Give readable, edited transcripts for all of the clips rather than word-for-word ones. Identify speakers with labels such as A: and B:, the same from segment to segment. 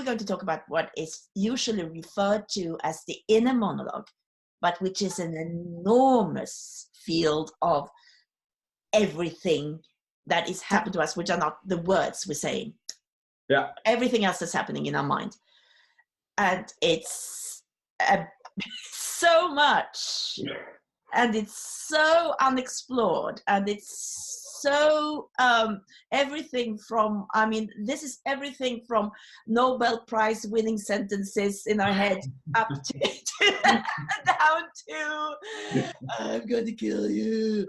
A: going to talk about what is usually referred to as the inner monologue, but which is an enormous field of everything that is happening to us, which are not the words we're saying.
B: Yeah.
A: Everything else that's happening in our mind. And it's so much. And it's so unexplored. And it's so everything from, I mean, this is everything from Nobel Prize winning sentences in our head up to down to, I'm going to kill you.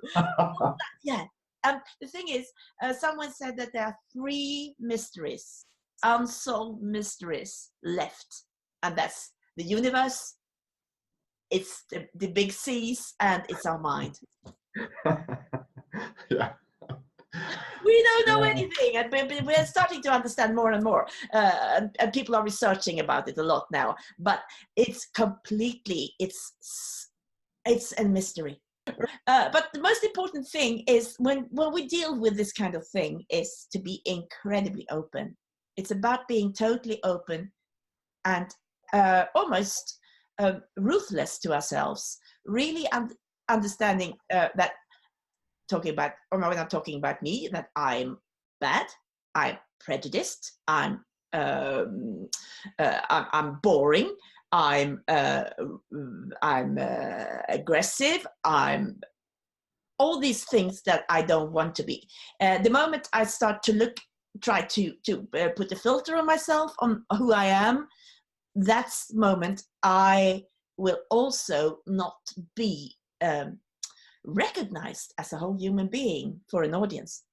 A: Yeah. The thing is, someone said that there are 3 mysteries, unsolved mysteries left. And that's the universe, it's the big C's, and it's our mind.
B: Yeah.
A: We don't know anything, and we're starting to understand more and more. And people are researching about it a lot now. But it's completely, it's a mystery. But the most important thing is when we deal with this kind of thing is to be incredibly open. It's about being totally open and almost ruthless to ourselves, really understanding that talking about, or we're not talking about me, that I'm bad, I'm prejudiced, I'm boring, I'm aggressive, I'm all these things that I don't want to be. The moment I start to try to put a filter on myself, on who I am, that's the moment I will also not be recognized as a whole human being for an audience.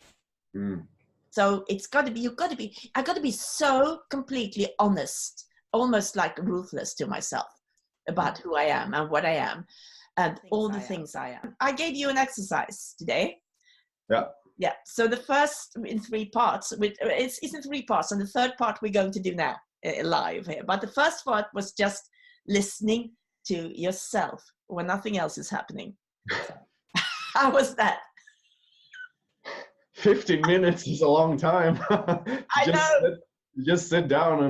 A: So it's got to be, I got to be so completely honest, almost like ruthless to myself about who I am and what I am and all the things I am. I gave you an exercise today. Yeah. So the first in 3 parts, it's in 3 parts, and the third part we're going to do now live here. But the first part was just listening to yourself when nothing else is happening. How was that?
B: 15 minutes is a long time.
A: I know.
B: Just sit down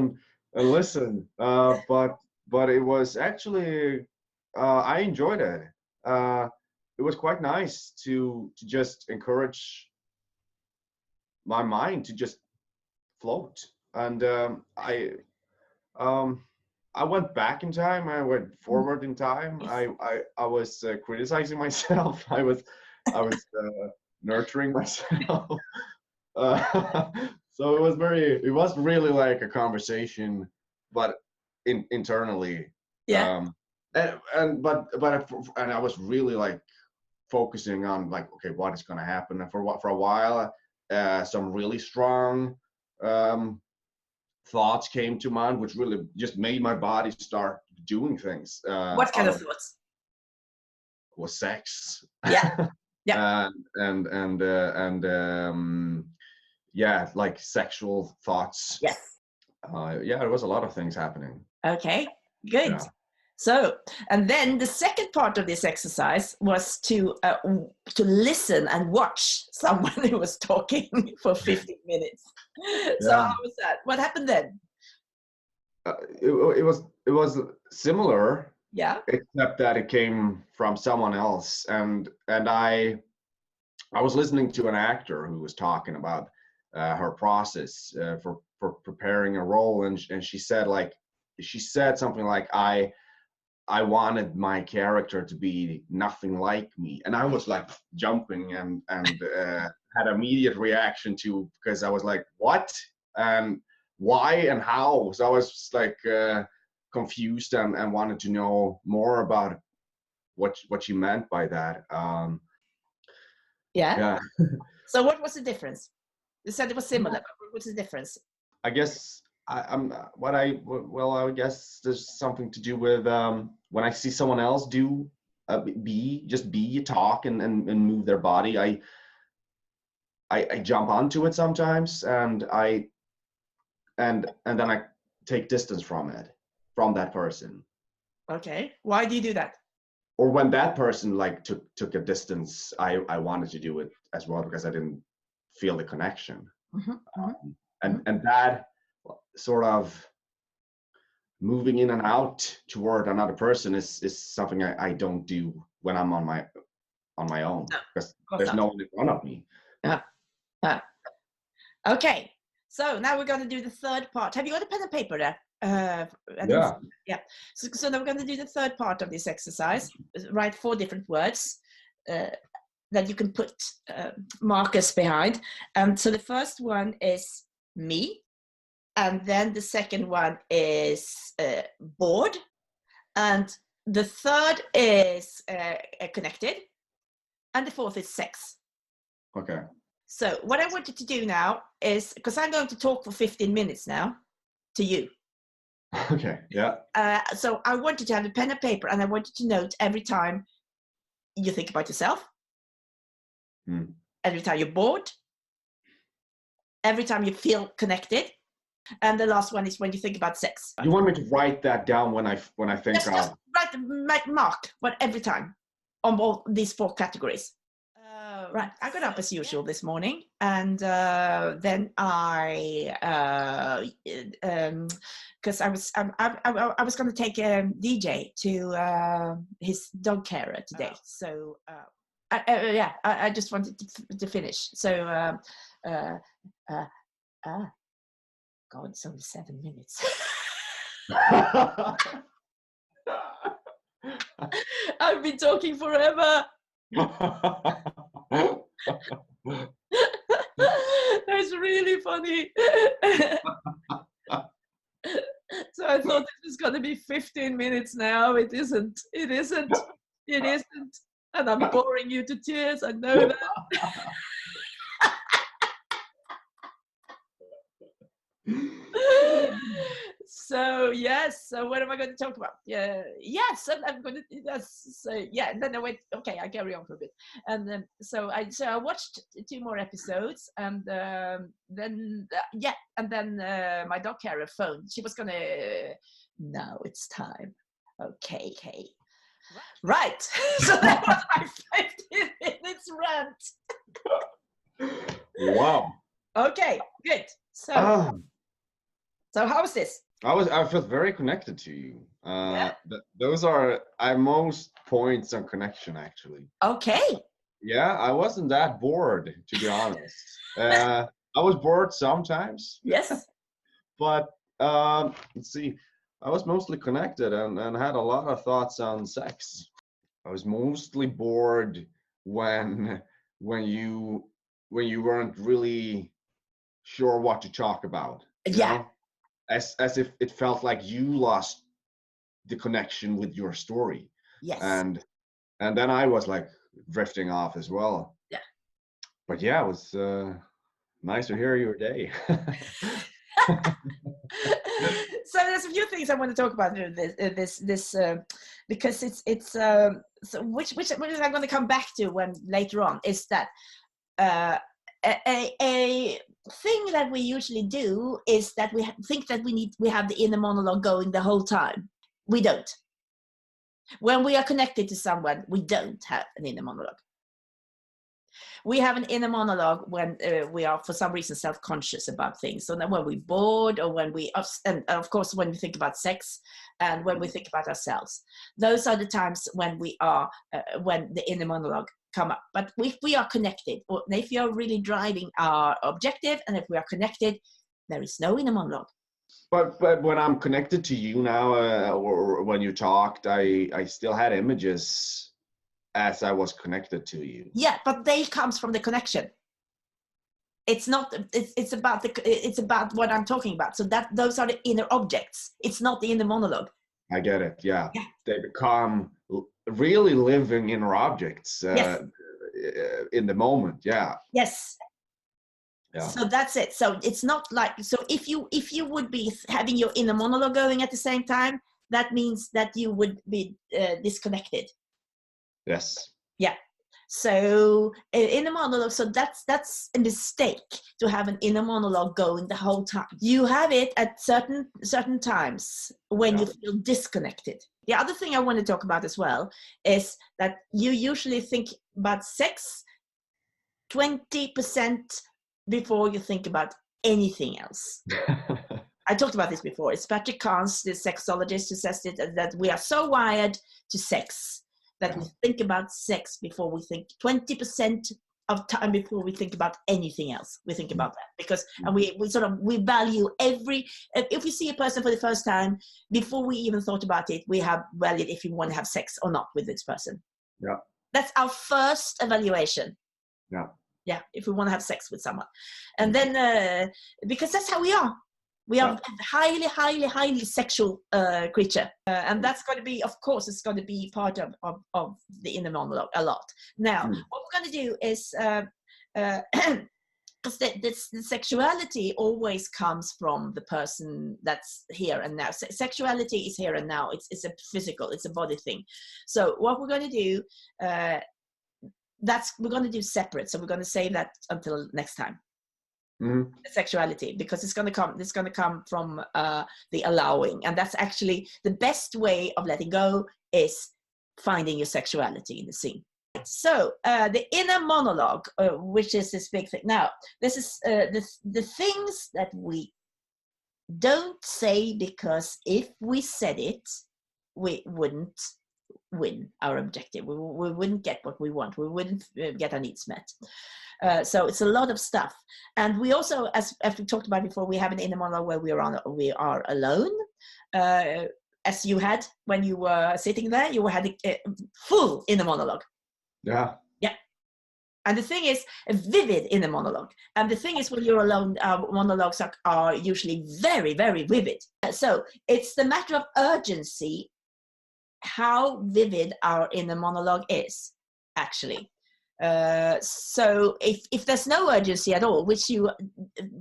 B: and listen. But it was actually, I enjoyed it. It was quite nice to just encourage my mind to just float. And I went back in time. I went forward in time. I was criticizing myself. I was nurturing myself. So it was really like a conversation, but internally.
A: Yeah.
B: And I was really like focusing on like, okay, what is going to happen? And for a while, some really strong thoughts came to mind, which really just made my body start doing things.
A: What kind of thoughts?
B: Was sex.
A: Yeah. Yeah.
B: Yeah, like sexual thoughts.
A: Yes.
B: Yeah, there was a lot of things happening.
A: Okay, good. Yeah. So, and then the second part of this exercise was to listen and watch someone who was talking for 15 minutes. So yeah. How was that? What happened then?
B: It was similar.
A: Yeah.
B: Except that it came from someone else, and I was listening to an actor who was talking about her process for preparing a role, and she said something like, I wanted my character to be nothing like me, and I was like jumping and had immediate reaction to, because I was like, what and why and how? So I was like confused and wanted to know more about what she meant by that.
A: Yeah. So what was the difference? You said it was similar, but what was the difference?
B: I guess I guess there's something to do with when I see someone else do talk and move their body, I jump onto it sometimes, and then I take distance from that person.
A: Okay, why do you do that?
B: Or when that person like took a distance, I wanted to do it as well, because I didn't feel the connection. And that sort of moving in and out toward another person is something I don't do when I'm on my own, because there's no one in front of me.
A: Yeah. Okay, so now we're going to do the third part. Have you got a pen and paper there? Yeah. So now we're going to do the third part of this exercise. Write 4 different words that you can put markers behind. So the first one is me, and then the second one is bored, and the third is connected, and the fourth is sex.
B: Okay.
A: So what I want you to do now is, because I'm going to talk for 15 minutes now to you.
B: Okay, yeah.
A: So I want you to have a pen and paper, and I want you to note every time you think about yourself, every time you're bored, every time you feel connected, and the last one is when you think about sex.
B: You want me to write that down when I think
A: just write mark, but every time on all these 4 categories. Right, I got up as usual this morning, and then because I was going to take DJ to his dog carer today, so I just wanted to finish. So God, it's only 7 minutes. I've been talking forever. That's really funny. So I thought this was going to be 15 minutes now. It isn't. And I'm boring you to tears. I know that. So yes, so what am I going to talk about? Yes, and I'm going to. Then I went. Okay, I carry on for a bit, and then so I watched 2 more episodes, and then my dog carer phoned. She was gonna. Now it's time. Okay. Right. So that was my 15 minutes rant.
B: Wow.
A: Okay, good. So how was this?
B: I felt very connected to you. Those are most points on connection, actually.
A: Okay.
B: Yeah, I wasn't that bored, to be honest. I was bored sometimes.
A: Yes.
B: But let's see, I was mostly connected and had a lot of thoughts on sex. I was mostly bored when you weren't really sure what to talk about. You know? As if it felt like you lost the connection with your story.
A: Yes.
B: And then I was like drifting off as well.
A: Yeah.
B: But yeah, it was nice to hear your day.
A: So there's a few things I want to talk about this because it's so which I'm going to come back to when later on is that a thing that we usually do is that we think that we have the inner monologue going the whole time. We don't. When we are connected to someone, we don't have an inner monologue. We have an inner monologue when we are, for some reason, self-conscious about things. So then when we're bored, or when and of course, when we think about sex, and when we think about ourselves, those are the times when we are, when the inner monologue come up. But if we are connected, or if you are really driving our objective, and if we are connected, there is no inner monologue.
B: But when I'm connected to you now, or when you talked, I still had images as I was connected to you.
A: Yeah, but they comes from the connection. It's not. It's about what I'm talking about. So that those are the inner objects. It's not the inner monologue.
B: I get it. Yeah. They become really living inner objects in the moment. Yeah.
A: Yes.
B: Yeah.
A: So that's it. So it's not like, so if you would be having your inner monologue going at the same time, that means that you would be disconnected.
B: Yes.
A: Yeah. So inner monologue. So that's a mistake to have an inner monologue going the whole time. You have it at certain times when you feel disconnected. The other thing I want to talk about as well is that you usually think about sex 20% before you think about anything else. I talked about this before. It's Patrick Carnes, the sexologist, who says that we are so wired to sex that we think about sex before we think 20% of time before we think about anything else. We think about that because, and we value every, if we see a person for the first time, before we even thought about it, we have valued if we want to have sex or not with this person.
B: Yeah.
A: That's our first evaluation.
B: Yeah.
A: Yeah, if we want to have sex with someone. And then, because that's how we are. We are a highly, highly, highly sexual creature. And that's going to be, of course, it's going to be part of the inner monologue a lot. Now, what we're going to do is, because the sexuality always comes from the person that's here and now. Sexuality is here and now. It's a physical, it's a body thing. So what we're going to do, we're going to do separate. So we're going to save that until next time. The sexuality, because it's going to come from the allowing, and that's actually the best way of letting go, is finding your sexuality in the scene. So the inner monologue, which is this big thing. Now, this is the things that we don't say, because if we said it, we wouldn't win our objective. We wouldn't get what we want. We wouldn't get our needs met. So it's a lot of stuff. And we also, as we talked about before, we have an inner monologue where we are alone. As you had when you were sitting there, you had a full inner monologue.
B: Yeah.
A: Yeah. And the thing is, a vivid inner monologue. And the thing is, when you're alone, monologues are usually very, very vivid. So it's the matter of urgency, how vivid our inner monologue is, actually. So if there's no urgency at all, which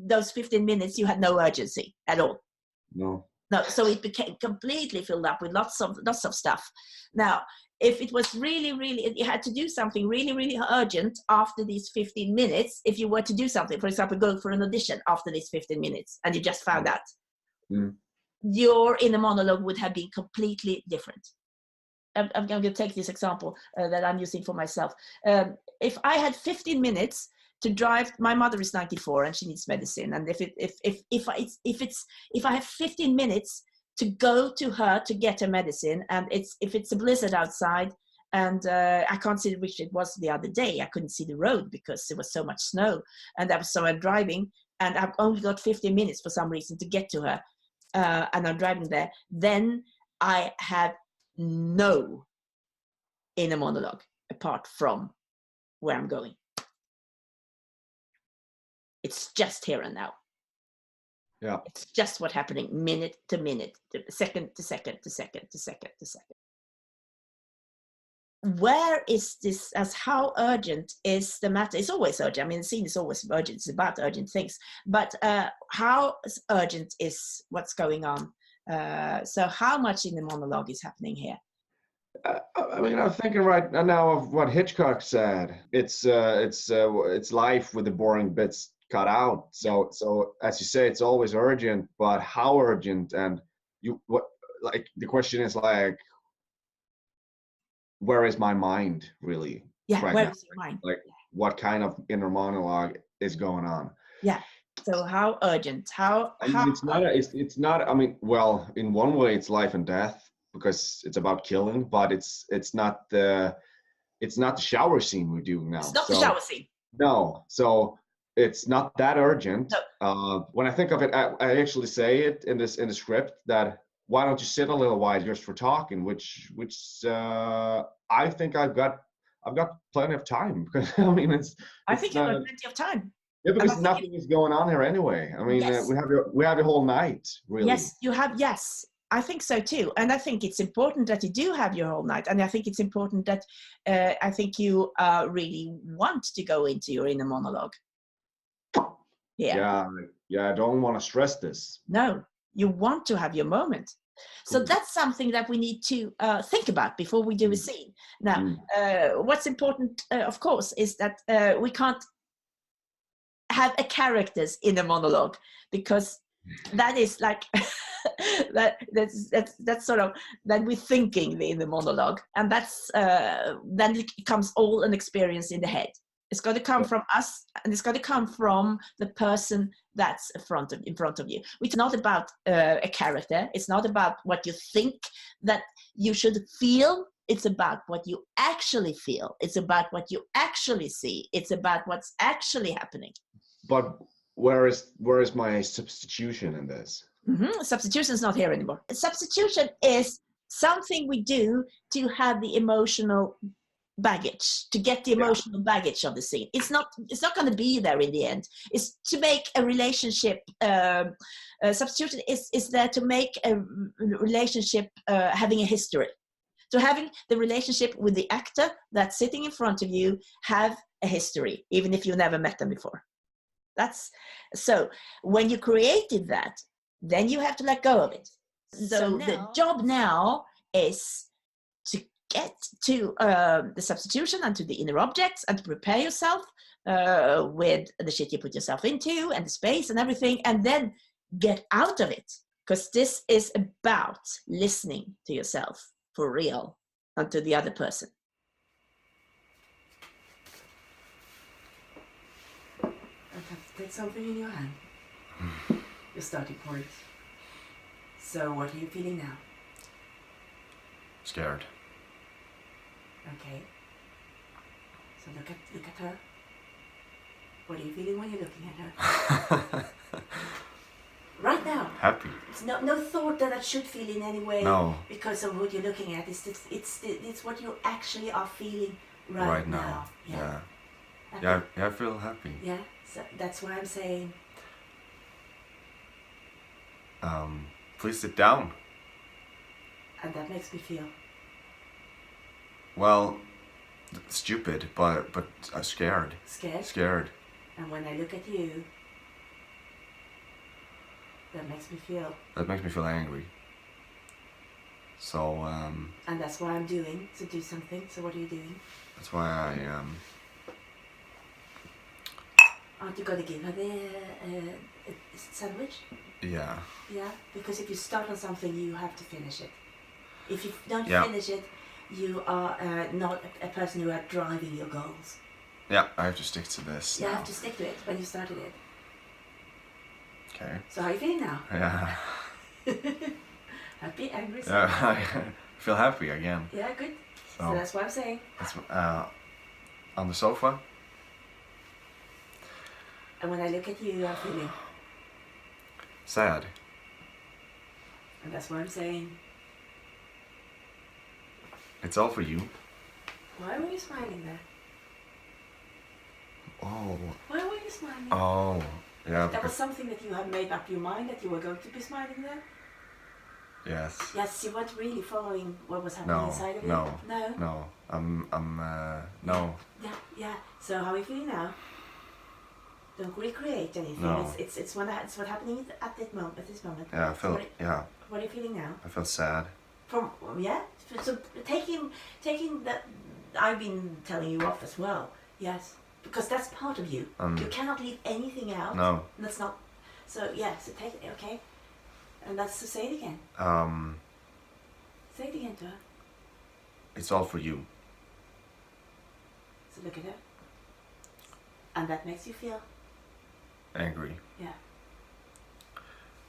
A: those 15 minutes, you had no urgency at all.
B: No.
A: So it became completely filled up with lots of stuff. Now, if it was really, you had to do something really, really urgent after these 15 minutes, if you were to do something, for example, go for an audition after these 15 minutes, and you just found out, your inner monologue would have been completely different. I'm going to take this example that I'm using for myself. If I had 15 minutes to drive, my mother is 94 and she needs medicine, and if I have 15 minutes to go to her to get her medicine, and if it's a blizzard outside, and I can't see which it was the other day, I couldn't see the road because there was so much snow, and so I'm driving, and I've only got 15 minutes for some reason to get to her, and I'm driving there, then I have no inner monologue apart from where I'm going. It's just here and now.
B: Yeah.
A: It's just what's happening minute to minute, second to second to second to second to second. Where is this, as how urgent is the matter? It's always urgent. I mean, the scene is always urgent. It's about urgent things. But how urgent is what's going on? So how much in the monologue is happening here?
B: I mean, I'm thinking right now of what Hitchcock said. It's life with the boring bits cut out. So as you say, it's always urgent, but how urgent? And the question is like, where is my mind really?
A: Yeah,
B: right
A: where
B: now?
A: is your mind?
B: Like, what kind of inner monologue is going on?
A: Yeah. So how urgent?
B: I mean, it's not. I mean, well, in one way, it's life and death, because it's about killing, but it's not the shower scene we're doing now.
A: It's not the shower scene.
B: No, so it's not that urgent.
A: No.
B: When I think of it, I actually say it in the script that why don't you sit a little while just for talking, which I think I've got plenty of time, because I mean
A: I think you've got plenty of time.
B: Yeah, because nothing is going on here anyway. I mean,
A: yes.
B: we have the whole night, really.
A: Yes, you have. Yes, I think so too. And I think it's important that you do have your whole night. And I think it's important that I think you really want to go into your inner monologue.
B: Yeah. Yeah. I don't want to stress this.
A: No, you want to have your moment. So that's something that we need to think about before we do a scene. Now, what's important, of course, is that we can't have a character's inner monologue, because that is like that's sort of, then we're thinking the inner monologue, and that's then it becomes all an experience in the head. It's got to come from us, and it's got to come from the person that's in front of you. It's not about a character. It's not about what you think that you should feel. It's about what you actually feel. It's about what you actually see. It's about what's actually happening.
B: But where is my substitution in this?
A: Substitution is not here anymore. Substitution is something we do to have the emotional baggage, to get the emotional baggage of the scene. It's not going to be there in the end. It's to make a relationship. Substitution is there to make a relationship having a history. So having the relationship with the actor that's sitting in front of you have a history, even if you never met them before. So when you created that, then you have to let go of it. So the job now is to get to the substitution and to the inner objects and to prepare yourself with the shit you put yourself into and the space and everything, and then get out of it. Because this is about listening to yourself for real and to the other person.
C: Take something in your hand. Your starting point. So what are you feeling now?
D: Scared.
C: Okay. So look at her. What are you feeling when you're looking at her? Right now.
D: Happy.
C: It's no thought that should feel in any way.
D: No.
C: Because of what you're looking at. It's what you actually are feeling right now.
D: Yeah. Yeah, I feel happy.
C: Yeah. So that's why I'm saying.
D: Please sit down.
C: And that makes me feel.
D: Well, stupid, but scared.
C: Scared?
D: Scared.
C: And when I look at you, that makes me feel.
D: That makes me feel angry. So,
C: And that's what I'm doing, to do something. So what are you doing?
D: that's why I,
C: Aren't you going to give her the sandwich?
D: yeah.
C: Yeah, because if you start on something, you have to finish it. If you don't
D: Yeah.
C: finish it, you are not a person who are driving your goals.
D: Yeah, I have to stick to this.
C: You
D: now.
C: have to stick to it when you started it.
D: Okay.
C: So how are you feeling now?
D: Yeah.
C: Happy, angry,
D: Yeah,
C: sad?
D: I feel happy again.
C: Yeah, good. So
D: So,
C: that's what I'm saying.
D: that's, on the sofa.
C: And when I look at you, I'm feeling.
D: Sad.
C: And that's what I'm saying.
D: It's all for you.
C: Why were you smiling there?
D: Oh.
C: Why were you smiling?
D: Oh. Yeah,
C: That was
D: because,
C: something that you had made up your mind that you were going to be smiling there?
D: yes.
C: Yes, you weren't really following what was happening
D: No,
C: inside of you?
D: no.
C: No?
D: No. No.
C: Yeah. So how are you feeling now? Don't recreate anything.
D: No.
C: It's what's happening at this moment.
D: Yeah, I feel, yeah,
C: What are you feeling now?
D: I feel sad.
C: So taking that, I've been telling you off as well. Yes, because that's part of you. You cannot leave anything out.
D: No.
C: That's not. So yeah. So take it. Okay. And that's to say it again. Say it again to her.
D: It's all for you.
C: So look at her. And that makes you feel.
D: Angry.
C: Yeah.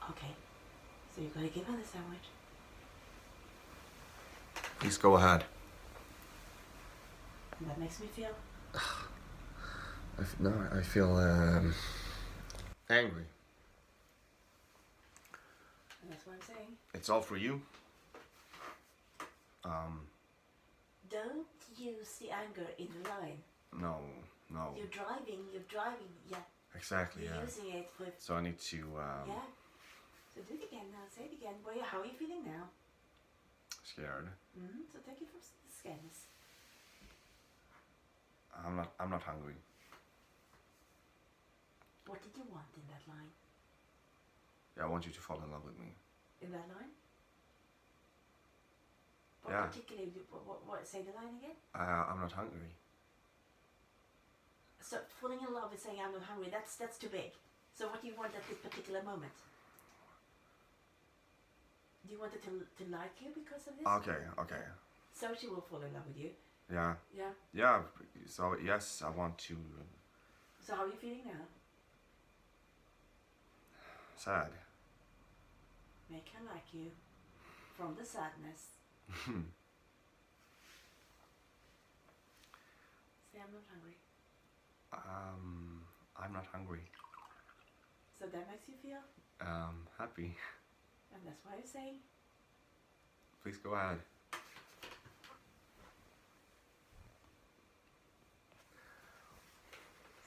C: Okay. So you're gonna give her the sandwich.
D: Please go ahead.
C: And that makes me feel.
D: I feel angry.
C: And that's what I'm saying.
D: It's all for you.
C: Don't use the anger in the line.
D: No.
C: You're driving, yeah.
D: Exactly,
C: You're
D: yeah.
C: using it with,
D: So I need to,
C: yeah. So do it again now, say it again. Well, how are you feeling now?
D: scared.
C: So take it from the scaredness.
D: I'm not hungry.
C: What did you want in that line?
D: Yeah, I want you to fall in love with me.
C: In that line? What
D: Yeah.
C: particularly, what, say the line again?
D: I'm not hungry.
C: So falling in love with saying I'm not hungry, that's too big. So what do you want at this particular moment? Do you want it to like you because of this?
D: Okay.
C: So she will fall in love with you.
D: Yeah.
C: Yeah.
D: Yeah. So yes, I want to.
C: So how are you feeling now?
D: Sad.
C: Make her like you from the sadness. Say I'm not hungry.
D: I'm not hungry.
C: So that makes you feel,
D: Happy.
C: and that's why you're saying.
D: Please go ahead.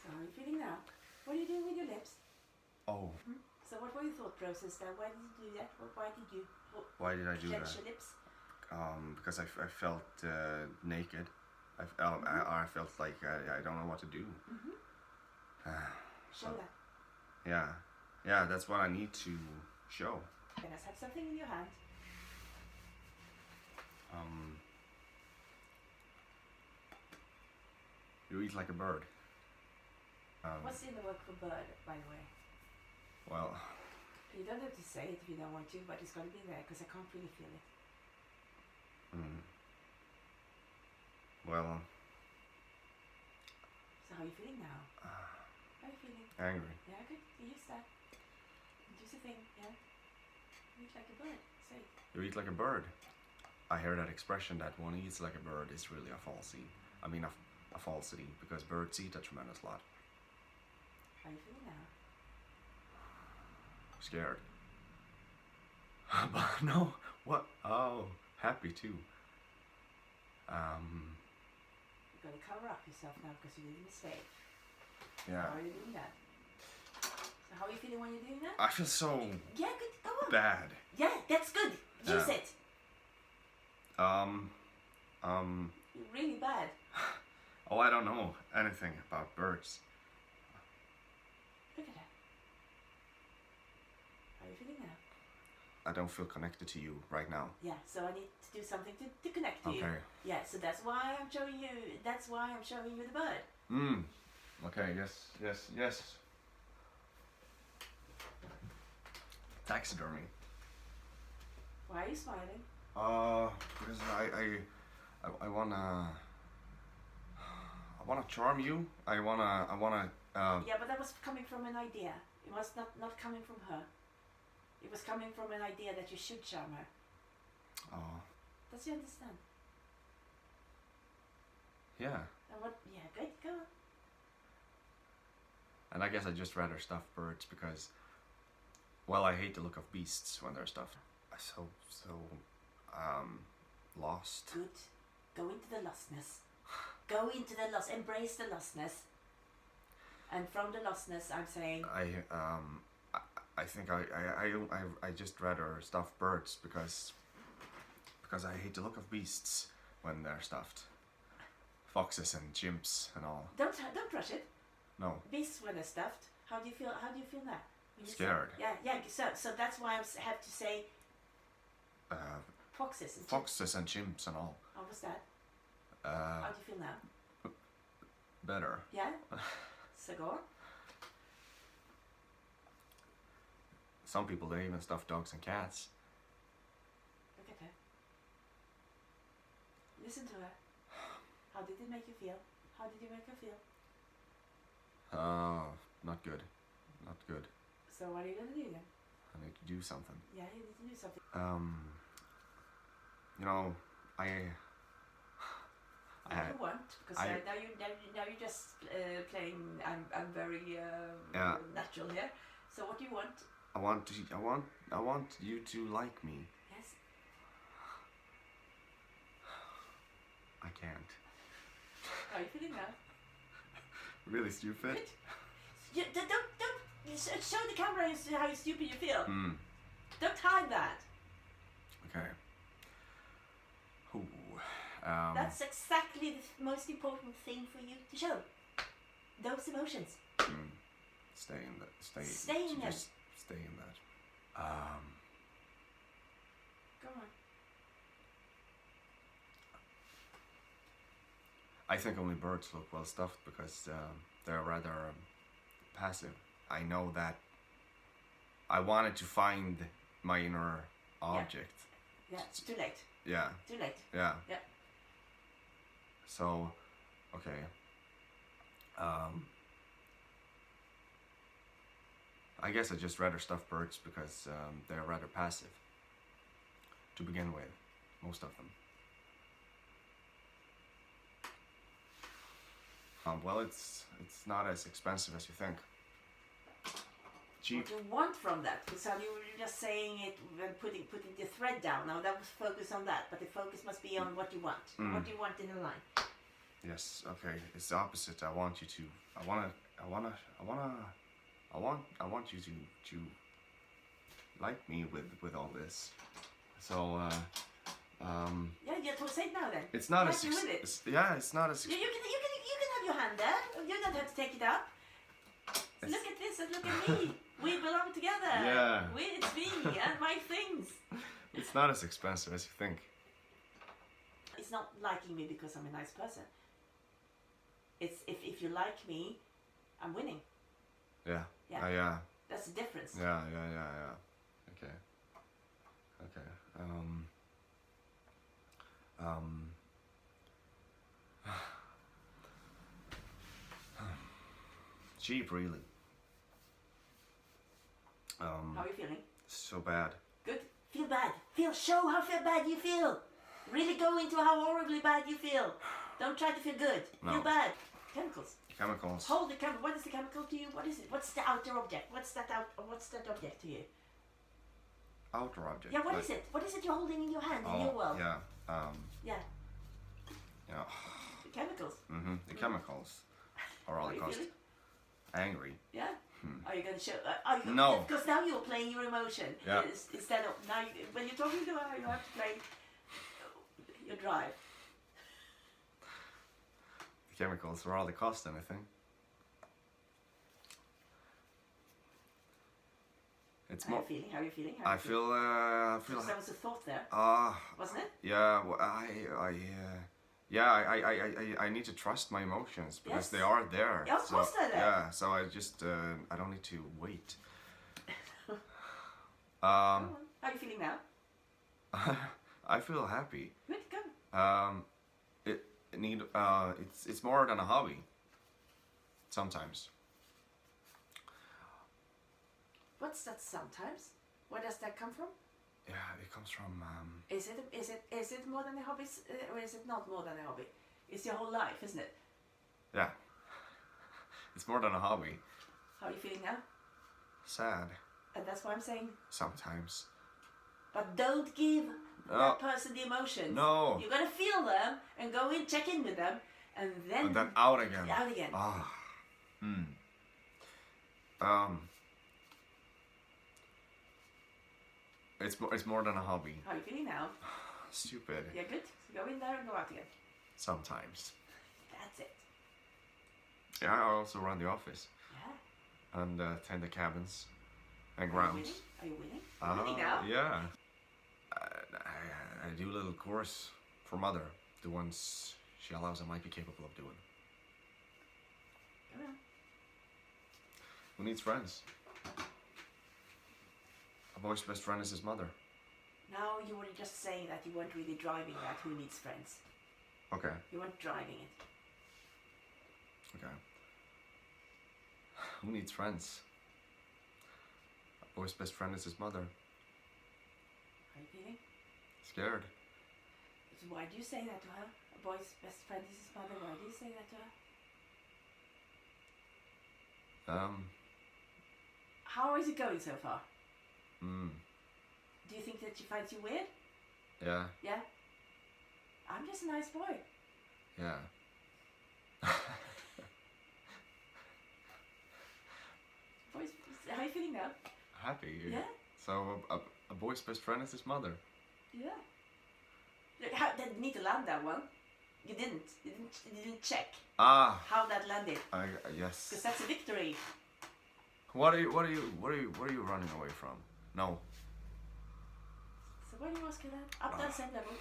C: So how are you feeling now? What are you doing with your lips?
D: Oh,
C: So what were your thought process there? Why did you do that? Why did you
D: why did I do
C: clench
D: that?
C: your lips?
D: Because I felt naked. I felt like I don't know what to do.
C: Show that.
D: Yeah, that's what I need to show.
C: Let us have something in your hand.
D: You eat like a bird.
C: What's in the word for bird, by the way?
D: Well,
C: You don't have to say it if you don't want to, but it's got to be there because I can't really feel it.
D: well,
C: So how are you feeling now? How are you feeling?
D: angry.
C: Yeah, good. Use that. Use the thing, yeah. Eat like a bird. Say it.
D: You eat like a bird. I hear that expression that one eats like a bird is really a falsity. I mean a falsity because birds eat a tremendous lot.
C: How are you feeling now?
D: Scared. But no, what? Oh, happy too.
C: You've got to cover up yourself now because you did a mistake.
D: Yeah.
C: How are you doing that? So how are you feeling when you're doing that?
D: I feel so
C: Yeah, good. Go on.
D: bad.
C: Yeah, that's good. Use
D: Yeah.
C: it. You're really bad.
D: Oh, I don't know anything about birds.
C: Look at that. How are you feeling now?
D: I don't feel connected to you right now.
C: Yeah, so I need to do something to connect to you.
D: Okay.
C: Yeah, so that's why I'm showing you. That's why I'm showing you the bird.
D: Okay, yes. Taxidermy.
C: Why are you smiling?
D: Because I wanna charm you. I wanna.
C: Yeah, but that was coming from an idea. It was not coming from her. It was coming from an idea that you should charm her.
D: Oh,
C: Does you understand?
D: yeah.
C: And what? Yeah, good. Go on.
D: And I guess I just rather stuff birds because, well, I hate the look of beasts when they're stuffed. Lost.
C: Good. Go into the lostness. Go into the lost. Embrace the lostness. And from the lostness, I'm saying.
D: I think I just rather stuff birds because I hate the look of beasts when they're stuffed. Foxes and chimps and all.
C: Don't rush it.
D: No.
C: Beasts when they're stuffed. How do you feel? How do you feel now? When you say-
D: Scared.
C: Yeah. So that's why I have to say foxes. And
D: Foxes and chimps and all.
C: How was that? How do you feel now?
D: Better.
C: Yeah. So go on.
D: Some people they even stuff dogs and cats.
C: Look at her. Listen to her. How did it make you feel? How did you make her feel?
D: Not good. Not good.
C: So what are you gonna do then?
D: I need to do something.
C: Yeah, you need to do something.
D: You know,
C: What do you want? Because now you're just playing. I'm very
D: Yeah.
C: natural here. So what do you want?
D: I want you to like me.
C: Yes.
D: I can't.
C: How are you feeling now?
D: Really stupid.
C: Good. You, don't show the camera how stupid you feel. Don't hide that.
D: Okay. Ooh.
C: That's exactly the most important thing for you to show. Those emotions.
D: Stay in that.
C: Stay in them.
D: Just stay in that.
C: Go on.
D: I think only birds look well stuffed because they're rather passive. I know that I wanted to find my inner object.
C: Yeah, it's too late.
D: Yeah.
C: Too late.
D: Yeah.
C: Yeah.
D: So, okay. I guess I just rather stuffed birds because they're rather passive to begin with, most of them. Well, it's not as expensive as you think. Cheap.
C: What you want from that? Because you were just saying it when putting the thread down. Now that was focus on that, but the focus must be on what you want. What do you want in a line?
D: Yes. Okay. It's the opposite. I want you to. I want you to like me with all this. So.
C: Yeah. Say it now then.
D: It's not
C: as.
D: Yeah. It's not as.
C: You can have your hand there. You don't have to take it up. Look at this and look at me. We belong together.
D: Yeah.
C: It's me and my things.
D: It's not as expensive as you think.
C: It's not liking me because I'm a nice person. It's if you like me, I'm winning.
D: Yeah.
C: Yeah.
D: Yeah.
C: That's the difference.
D: Yeah. Okay. Cheap, really.
C: How are you feeling?
D: So bad.
C: Good. Feel bad. Show how bad you feel. Really go into how horribly bad you feel. Don't try to feel good.
D: No.
C: Feel bad. Chemicals.
D: Chemicals.
C: Hold the chemical. What is the chemical to you? What is it? What's the outer object? What's that object to you?
D: Outer object.
C: Yeah. What is it? What is it you're holding in your hand in your world?
D: Yeah.
C: Yeah.
D: Yeah.
C: The chemicals.
D: The chemicals are all
C: How are
D: it
C: you
D: costs.
C: feeling?
D: Angry.
C: Yeah. Are you going to show?
D: No.
C: Because now you're playing your emotion.
D: Yeah.
C: Instead of now, when you're talking to her, you have to play your drive.
D: The chemicals are all they cost anything. It's
C: How
D: more.
C: are you feeling? How are you feeling?
D: I feel.
C: Because there was a thought there, wasn't it?
D: Yeah. Well, I need to trust my emotions because
C: Yes.
D: they are there.
C: Yeah, of course they're there.
D: Yeah. So I just I don't need to wait.
C: Go on. How are you feeling now?
D: I feel happy.
C: Good, go.
D: It's more than a hobby. Sometimes.
C: What's that sometimes? Where does that come from?
D: Yeah, it comes from.
C: Is it more than a hobby, or is it not more than a hobby? It's your whole life, isn't it?
D: Yeah. It's more than a hobby.
C: How are you feeling now?
D: Sad.
C: And that's why I'm saying.
D: Sometimes.
C: But don't give that person the emotions.
D: No.
C: You gotta feel them and go in, check in with them, and then.
D: And then out again.
C: Out again.
D: Ah. It's more than a hobby.
C: How are you feeling now?
D: Stupid.
C: Yeah, good. So go in there and go out again.
D: Sometimes.
C: That's it.
D: Yeah, I also run the office
C: Yeah.
D: and tend the cabins and
C: Are you
D: grounds.
C: winning? Are you winning? Are you winning now?
D: Yeah. I do a little course for mother, the ones she allows I might be capable of doing.
C: Come on.
D: Who needs friends? A boy's best friend is his mother.
C: Now you were just saying that you weren't really driving that. Who needs friends?
D: Okay.
C: You weren't driving it.
D: Okay. Who needs friends? A boy's best friend is his mother.
C: Are you feeling?
D: Scared.
C: So why do you say that to her? A boy's best friend is his mother. Why do you say that to her? How is it going so far? Do you think that she finds you weird?
D: Yeah.
C: Yeah? I'm just a nice boy.
D: Yeah.
C: Boys, how are you feeling now?
D: Happy.
C: Yeah?
D: So a boy's best friend is his mother.
C: Yeah. Look, how, didn't need to land that one. You didn't. You didn't check how that landed.
D: Yes.
C: Because that's a victory.
D: What are you running away from? No.
C: So why do you ask her that? Up that same level.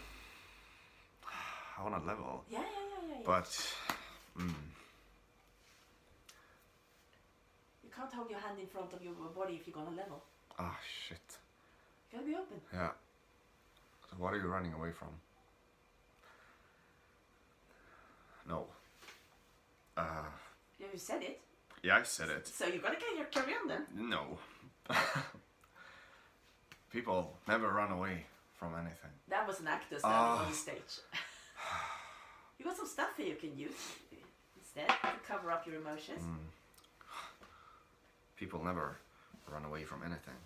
D: I want to level.
C: Yeah.
D: But.
C: You can't hold your hand in front of your body if you're gonna level.
D: Ah, shit.
C: You gotta be open.
D: Yeah. So what are you running away from? No.
C: You said it.
D: Yeah, I said it.
C: So you gotta carry on then.
D: No. People never run away from anything.
C: That was an actor standing on the stage. You got some stuff here you can use instead to cover up your emotions.
D: People never run away from anything.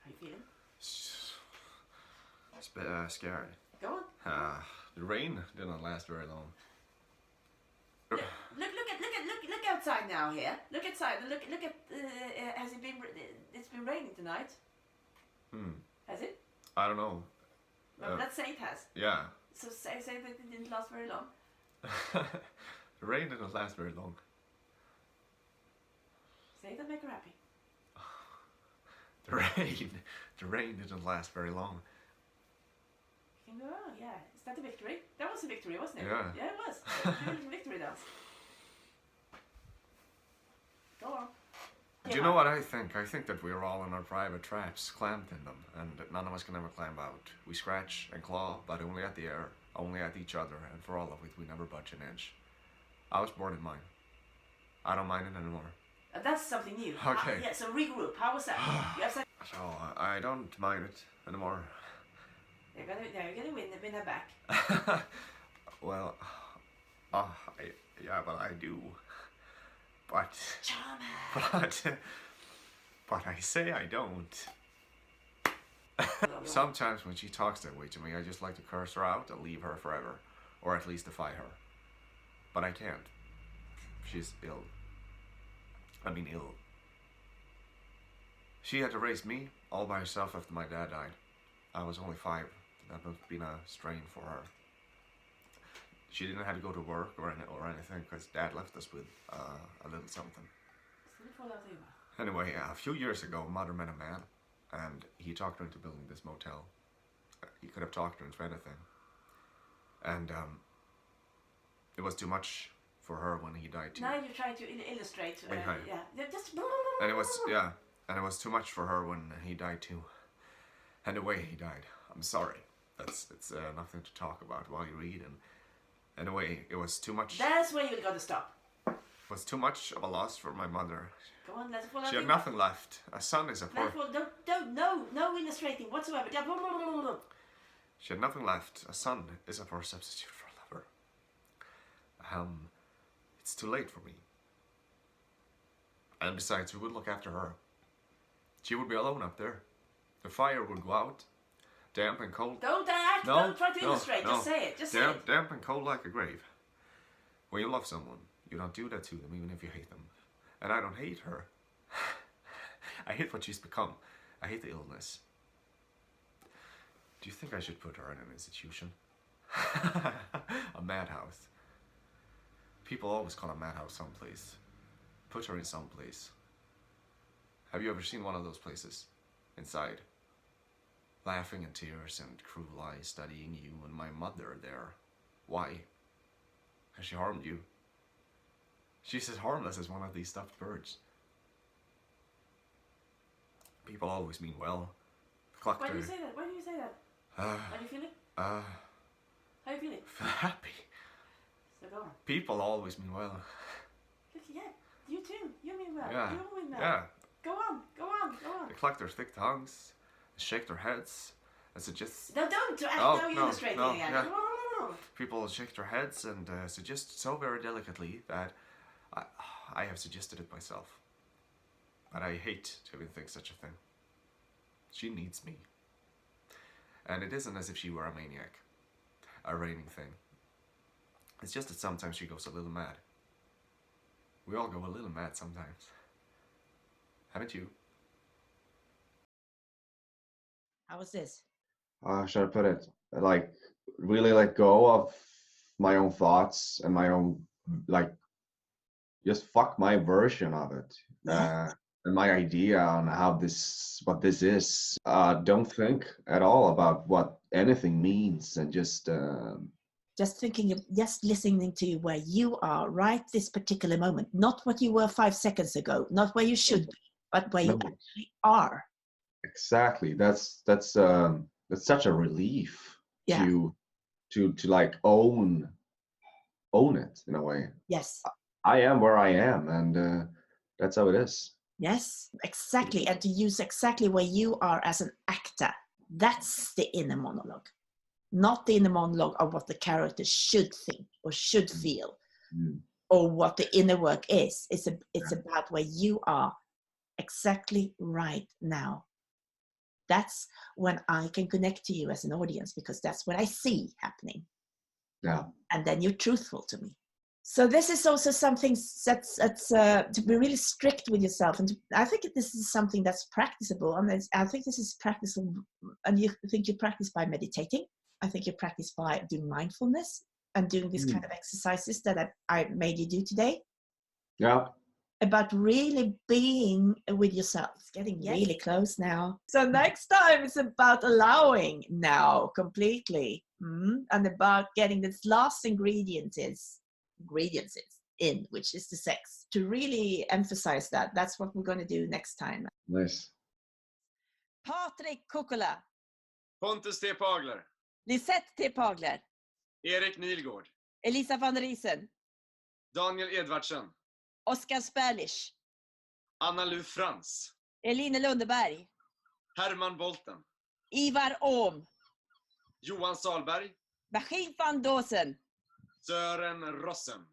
C: How you feeling?
D: It's a bit scared.
C: Go on.
D: The rain didn't last very long.
C: Look outside now here. Look outside and look at has it been it's been raining tonight? Has it?
D: I don't know.
C: Well, let's say it has.
D: Yeah.
C: So say that it didn't last very long.
D: The rain didn't last very long.
C: Say that make her happy.
D: The rain didn't last very long.
C: You can go, oh yeah, is that a victory? That was a victory, wasn't it?
D: Yeah.
C: Yeah, it was. A victory dance. Go on.
D: Do you know what I think? I think that we're all in our private traps, clamped in them, and that none of us can ever climb out. We scratch and claw, but only at the air, only at each other, and for all of it, we never budge an inch. I was born in mine. I don't mind it anymore.
C: That's something new.
D: Okay.
C: Yeah, so regroup. How was that? You have some...
D: So, I don't mind it anymore.
C: You're gonna win her back.
D: Well, yeah, but I do. But I say I don't. Sometimes when she talks that way to me, I just like to curse her out and leave her forever, or at least defy her. But I can't. She's ill. I mean ill. She had to raise me all by herself after my dad died. I was only 5. That must have been a strain for her. She didn't have to go to work or anything because Dad left us with a little something. Anyway, a few years ago, Mother met a man, and he talked her into building this motel. He could have talked her into anything, and it was too much for her when he died too.
C: Now you're trying to illustrate. Yeah, just.
D: And it was too much for her when he died too. And the way he died, I'm sorry. It's nothing to talk about while you read. And anyway, it was too much.
C: That's where you got to stop.
D: It was too much of a loss for my mother.
C: Go on, let's follow.
D: She had nothing left. A son is a poor.
C: No illustrating whatsoever.
D: She had nothing left. A son is a poor substitute for a lover. It's too late for me. And besides, who would look after her? She would be alone up there. The fire would go out, damp and cold.
C: Don't try to illustrate. Just say it. Just say it.
D: Damp and cold like a grave. When you love someone, you don't do that to them, even if you hate them. And I don't hate her. I hate what she's become. I hate the illness. Do you think I should put her in an institution? A madhouse. People always call a madhouse someplace. Put her in someplace. Have you ever seen one of those places? Inside. Laughing in tears and cruel eyes studying you and my mother there. Why? Has she harmed you? She's as harmless as one of these stuffed birds. People always mean well.
C: Why do you say that? Why do you say that? How do you feeling? How are you feeling?
D: Happy.
C: So go on.
D: People always mean well.
C: Look, yeah, you too. You mean well.
D: Yeah.
C: You mean well.
D: Yeah.
C: Go on.
D: They cluck their thick tongues, shake their heads, and suggest.
C: No, don't. No, illustrating again.
D: Yeah. People shake their heads and suggest so very delicately that I have suggested it myself. But I hate to even think such a thing. She needs me. And it isn't as if she were a maniac, a reigning thing. It's just that sometimes she goes a little mad. We all go a little mad sometimes. Haven't you?
A: How was this?
B: Should I put it? Like, really let go of my own thoughts and my own, like, just fuck my version of it. And my idea on what this is. Don't think at all about what anything means and just
A: thinking of, just listening to where you are right this particular moment, not what you were 5 seconds ago, not where you should be, but where you actually are.
B: Exactly. That's such a relief to to like own it in a way.
A: Yes.
B: I am where I am, and that's how it is.
A: Yes, exactly. And to use exactly where you are as an actor. That's the inner monologue. Not the inner monologue of what the character should think or should feel, or what the inner work is. It's about where you are exactly right now. That's when I can connect to you as an audience, because that's what I see happening.
B: Yeah.
A: And then you're truthful to me. So this is also something that's to be really strict with yourself. And I think this is something that's practicable. And I think this is practicable. And you think you practice by meditating. I think you practice by doing mindfulness and doing this kind of exercises that I made you do today.
B: Yeah.
A: About really being with yourself. It's getting really close now. So next time it's about allowing now completely. And about getting this last ingredients in, which is the sex. To really emphasize that. That's what we're going to do next time.
B: Nice.
A: Patrik Kukkola.
E: Pontus T. Pagler.
A: Lisette T. Pagler.
E: Erik Nilgård.
A: Elisa van Riesen.
E: Daniel Edvardsen.
A: Oskar Sperlich.
E: Anna-Lu Frans.
A: Eline Lundeberg.
E: Herman Bolten.
A: Ivar Ohm.
E: Johan Salberg.
A: Bachir van Dåsen.
E: Sören Rossem.